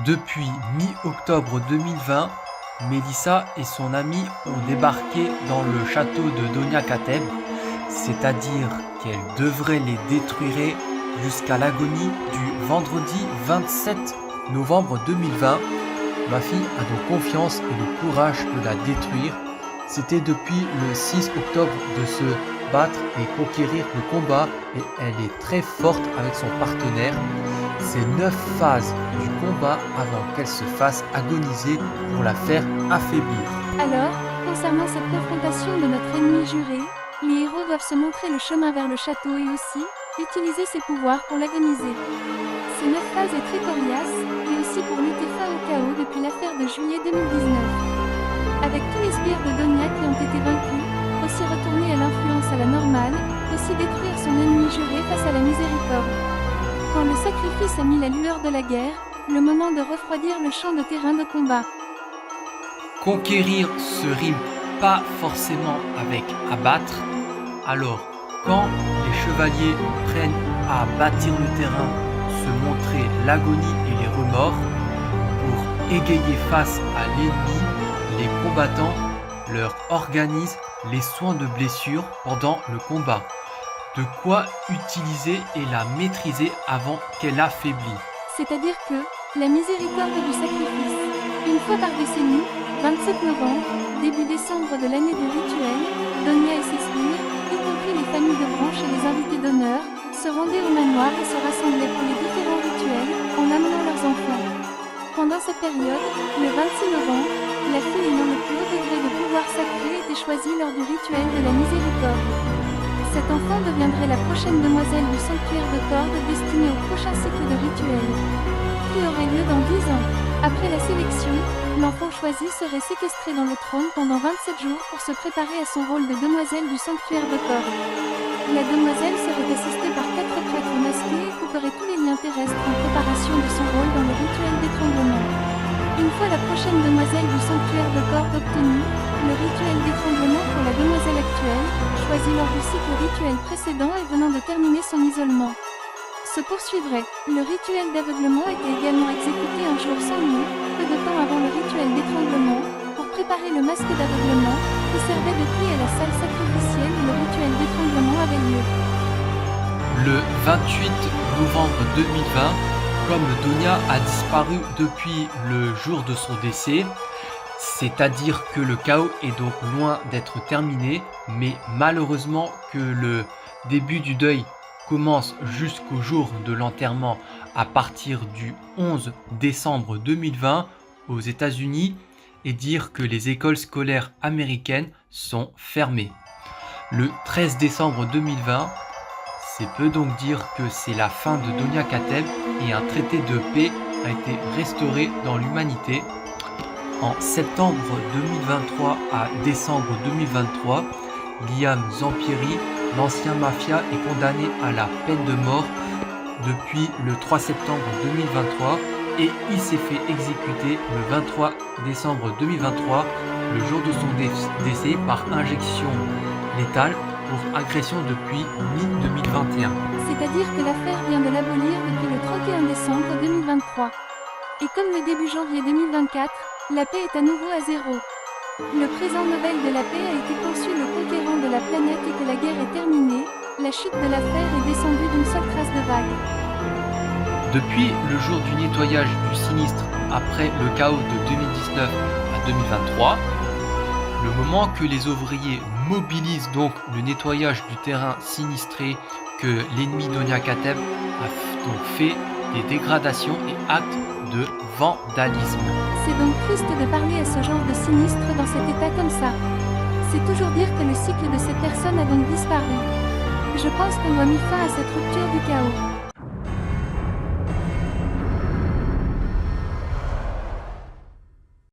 Depuis mi-octobre 2020, Mélissa et son ami ont débarqué dans le château de Donia Kateb, c'est-à-dire qu'elle devrait les détruire jusqu'à l'agonie du vendredi 27 novembre 2020. Ma fille a donc confiance et le courage de la détruire. C'était depuis le 6 octobre de se battre et conquérir le combat et elle est très forte avec son partenaire. C'est 9 phases du combat avant qu'elle se fasse agoniser pour la faire affaiblir. Alors, concernant cette confrontation de notre ennemi juré, les héros doivent se montrer le chemin vers le château et aussi utiliser ses pouvoirs pour l'agoniser. Ces 9 phases est très coriace et aussi pour lutter fin au chaos depuis l'affaire de juillet 2019. Avec tous les sbires de Donia qui ont été vaincus, aussi retourner à l'influence à la normale, aussi détruire son ennemi juré face à la miséricorde. Quand le sacrifice a mis la lueur de la guerre, le moment de refroidir le champ de terrain de combat. Conquérir se rime pas forcément avec abattre. Alors, quand les chevaliers prennent à bâtir le terrain, se montrer l'agonie et les remords, pour égayer face à l'ennemi, les combattants leur organisent les soins de blessure pendant le combat. De quoi utiliser et la maîtriser avant qu'elle affaiblit. C'est-à-dire que, la miséricorde du sacrifice. Une fois par décennie, 27 novembre, début décembre de l'année du rituel, Donia et ses sbires, y compris les familles de branches et les invités d'honneur, se rendaient au manoir et se rassemblaient pour les différents rituels, en amenant leurs enfants. Pendant cette période, le 26 novembre, la fille ayant le plus haut degré de pouvoir sacré était choisie lors du rituel de la miséricorde. Cet enfant deviendrait la prochaine demoiselle du sanctuaire de Corde destinée au prochain cycle de rituel, qui aurait lieu dans 10 ans. Après la sélection, l'enfant choisi serait séquestré dans le trône pendant 27 jours pour se préparer à son rôle de demoiselle du sanctuaire de Corde. La demoiselle serait assistée par 4 prêtres masqués et couperait tous les liens terrestres en préparation de son rôle dans le rituel d'étranglement. Une fois la prochaine demoiselle du sanctuaire de Corde obtenue, le rituel d'étranglement pour la demoiselle actuelle, choisie lors du cycle rituel précédent et venant de terminer son isolement, se poursuivrait. Le rituel d'aveuglement était également exécuté un jour sans nuit, peu de temps avant le rituel d'étranglement, pour préparer le masque d'aveuglement, qui servait de clé à la salle sacrificielle où le rituel d'étranglement avait lieu. Le 28 novembre 2020, comme Donia a disparu depuis le jour de son décès, c'est-à-dire que le chaos est donc loin d'être terminé, mais malheureusement que le début du deuil commence jusqu'au jour de l'enterrement à partir du 11 décembre 2020 aux États-Unis et dire que les écoles scolaires américaines sont fermées. Le 13 décembre 2020, c'est peu donc dire que c'est la fin de Donia Kateb et un traité de paix a été restauré dans l'humanité. En septembre 2023 à décembre 2023, Liam Zampieri, l'ancien mafia, est condamné à la peine de mort depuis le 3 septembre 2023 et il s'est fait exécuter le 23 décembre 2023, le jour de son décès, par injection létale pour agression depuis mi-2021. C'est-à-dire que l'affaire vient de l'abolir depuis le 31 décembre 2023. Et comme le début janvier 2024, la paix est à nouveau à zéro. Le présent Nobel de la paix a été conçu le conquérant de la planète et que la guerre est terminée, la chute de l'affaire est descendue d'une seule trace de vague. Depuis le jour du nettoyage du sinistre après le chaos de 2019 à 2023, le moment que les ouvriers mobilisent donc le nettoyage du terrain sinistré, que l'ennemi Donia Kateb a donc fait des dégradations et actes de vandalisme. C'est donc triste de parler à ce genre de sinistre dans cet état comme ça. C'est toujours dire que le cycle de cette personne a donc disparu. Je pense qu'on doit mis fin à cette rupture du chaos.